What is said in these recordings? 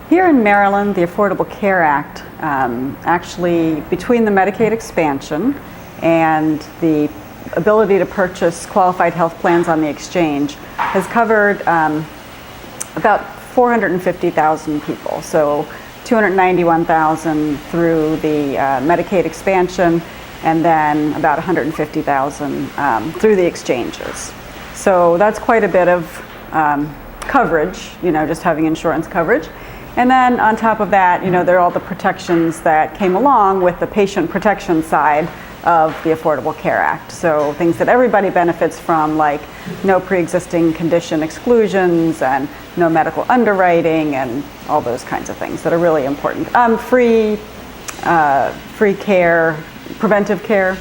Here in Maryland, the Affordable Care Act, actually between the Medicaid expansion and the ability to purchase qualified health plans on the exchange, has covered about 450,000 people. So 291,000 through the Medicaid expansion, and then about 150,000 through the exchanges. So that's quite a bit of coverage, just having insurance coverage. And then on top of that, there are all the protections that came along with the patient protection side of the Affordable Care Act. So things that everybody benefits from, like no pre-existing condition exclusions and no medical underwriting and all those kinds of things that are really important. Free care, preventive care,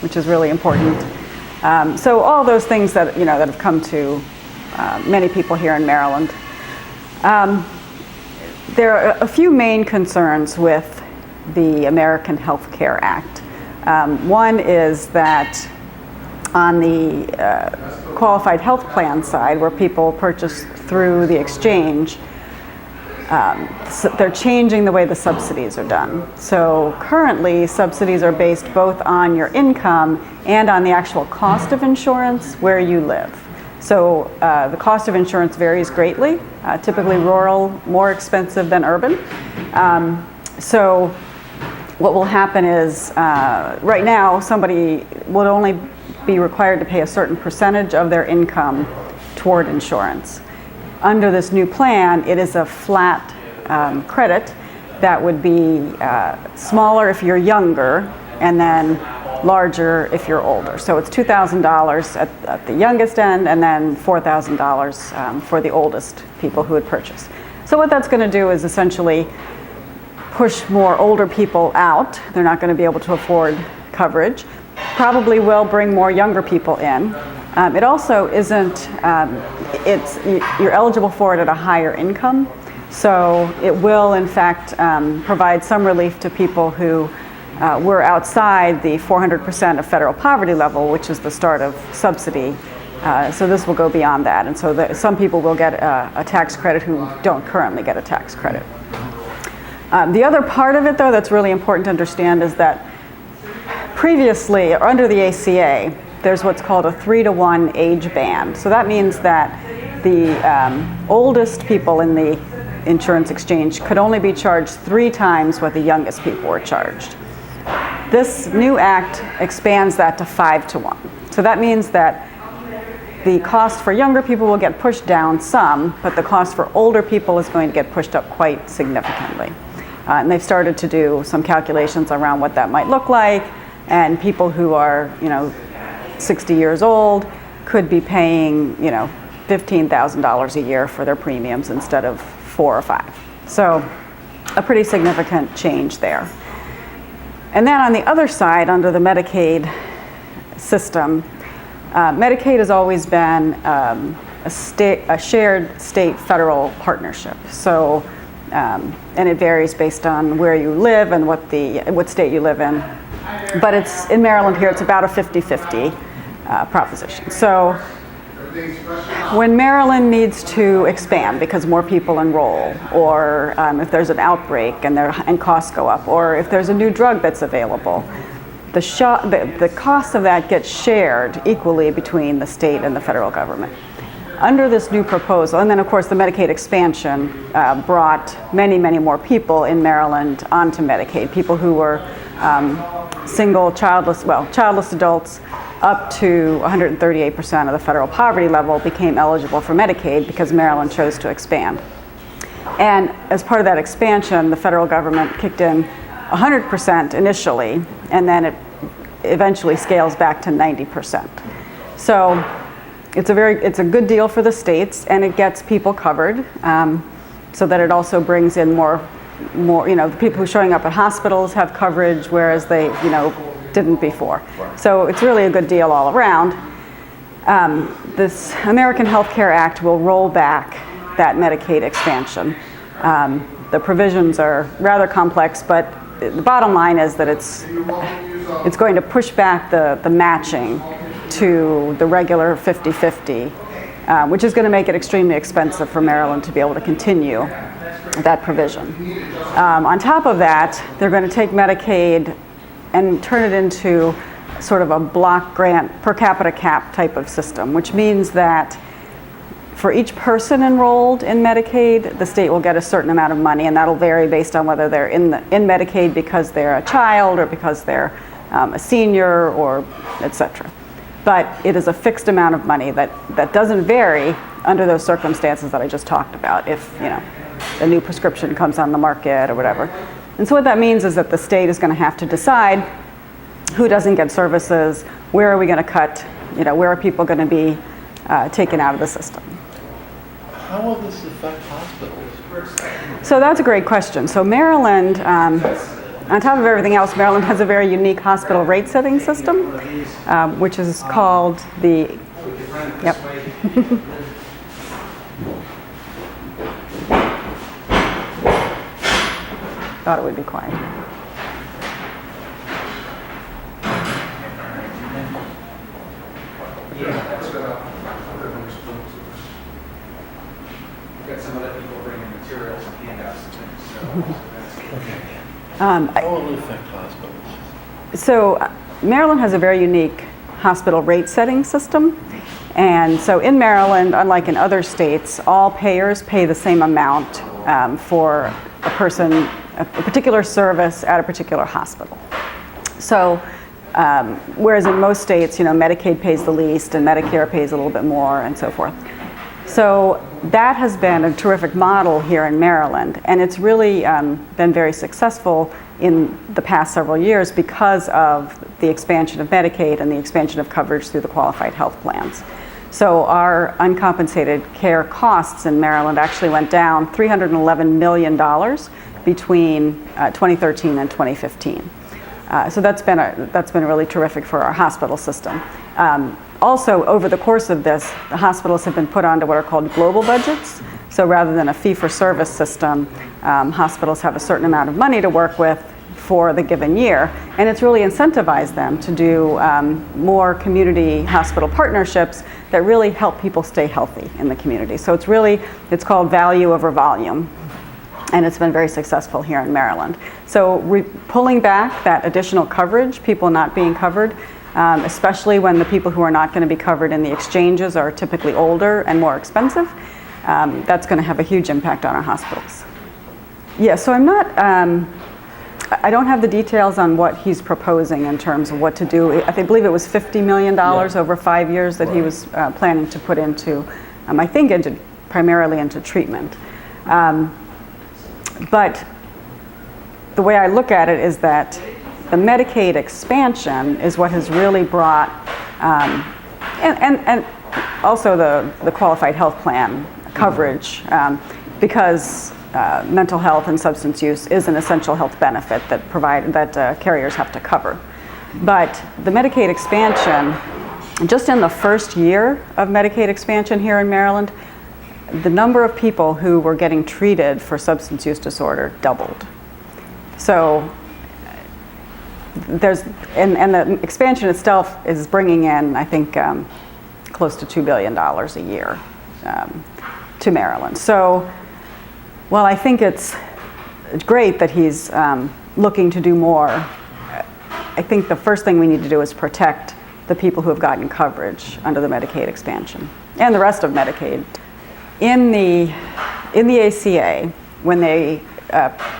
which is really important. So all those things that that have come to many people here in Maryland. There are a few main concerns with the American Health Care Act. One is that on the qualified health plan side, where people purchase through the exchange, so they're changing the way the subsidies are done. So currently, subsidies are based both on your income and on the actual cost of insurance where you live. So the cost of insurance varies greatly, typically rural, more expensive than urban. So what will happen is, right now, somebody would only be required to pay a certain percentage of their income toward insurance. Under this new plan, it is a flat credit that would be smaller if you're younger, and then larger if you're older. So it's $2,000 at the youngest end, and then $4,000 for the oldest people who would purchase. So what that's going to do is essentially push more older people out. They're not going to be able to afford coverage. Probably will bring more younger people in. It also isn't, you're eligible for it at a higher income. So it will, in fact, provide some relief to people who were outside the 400% of federal poverty level, which is the start of subsidy. So this will go beyond that. And so some people will get a tax credit who don't currently get a tax credit. The other part of it, though, that's really important to understand is that previously, or under the ACA, there's what's called a 3-to-1 age band. So that means that the oldest people in the insurance exchange could only be charged 3 times what the youngest people were charged. This new act expands that to 5-to-1. So that means that the cost for younger people will get pushed down some, but the cost for older people is going to get pushed up quite significantly. And they've started to do some calculations around what that might look like, and people who are, 60 years old could be paying, $15,000 a year for their premiums instead of 4 or 5. So a pretty significant change there. And then on the other side, under the Medicaid system, Medicaid has always been a shared state-federal partnership. So, and it varies based on where you live and what state you live in. But it's in Maryland here, it's about a 50-50 proposition. So when Maryland needs to expand because more people enroll, or if there's an outbreak and costs go up, or if there's a new drug that's available, the cost of that gets shared equally between the state and the federal government. Under this new proposal, and then of course the Medicaid expansion brought many, many more people in Maryland onto Medicaid, people who were single, childless adults up to 138% of the federal poverty level became eligible for Medicaid because Maryland chose to expand. And as part of that expansion, the federal government kicked in 100% initially, and then it eventually scales back to 90%. So it's a good deal for the states, and it gets people covered, so that it also brings in more, the people who are showing up at hospitals have coverage, whereas they, didn't before. So it's really a good deal all around. This American Health Care Act will roll back that Medicaid expansion. The provisions are rather complex, but the bottom line is that it's going to push back the matching to the regular 50-50, which is going to make it extremely expensive for Maryland to be able to continue that provision. On top of that, they're going to take Medicaid and turn it into sort of a block grant per capita cap type of system, which means that for each person enrolled in Medicaid, the state will get a certain amount of money, and that'll vary based on whether they're in Medicaid because they're a child or because they're a senior or et cetera. But it is a fixed amount of money that doesn't vary under those circumstances that I just talked about, if a new prescription comes on the market or whatever. And so what that means is that the state is going to have to decide who doesn't get services, where are we going to cut, where are people going to be taken out of the system. How will this affect hospitals? So that's a great question. So Maryland, on top of everything else, Maryland has a very unique hospital rate setting system, which is called the, yep. Thought it would be quiet. Got some other people bringing materials and handouts and things, so that's How will it affect hospitals? So Maryland has a very unique hospital rate setting system. And so in Maryland, unlike in other states, all payers pay the same amount for a person, a particular service at a particular hospital. So whereas in most states, Medicaid pays the least and Medicare pays a little bit more and so forth. So that has been a terrific model here in Maryland, and it's really been very successful in the past several years because of the expansion of Medicaid and the expansion of coverage through the qualified health plans. So our uncompensated care costs in Maryland actually went down $311 million between 2013 and 2015. So that's been really terrific for our hospital system. Also, over the course of this, the hospitals have been put onto what are called global budgets. So rather than a fee-for-service system, hospitals have a certain amount of money to work with for the given year, and it's really incentivized them to do more community hospital partnerships that really help people stay healthy in the community. So it's called value over volume, and it's been very successful here in Maryland. So pulling back that additional coverage, people not being covered, especially when the people who are not going to be covered in the exchanges are typically older and more expensive, that's going to have a huge impact on our hospitals. Yeah, so I don't have the details on what he's proposing in terms of what to do. I believe it was $50 million over 5 years that he was planning to put into, I think primarily into treatment. But the way I look at it is that the Medicaid expansion is what has really brought, and also the qualified health plan coverage, because mental health and substance use is an essential health benefit that carriers have to cover. But the Medicaid expansion, just in the first year of Medicaid expansion here in Maryland, the number of people who were getting treated for substance use disorder doubled. So and the expansion itself is bringing in, I think, close to $2 billion a year to Maryland. So while I think it's great that he's looking to do more, I think the first thing we need to do is protect the people who have gotten coverage under the Medicaid expansion and the rest of Medicaid. In the ACA, when they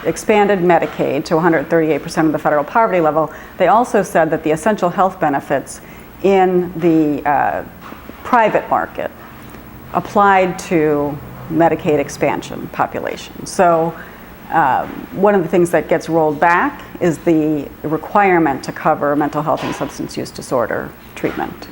expanded Medicaid to 138% of the federal poverty level, they also said that the essential health benefits in the private market applied to Medicaid expansion population. So one of the things that gets rolled back is the requirement to cover mental health and substance use disorder treatment.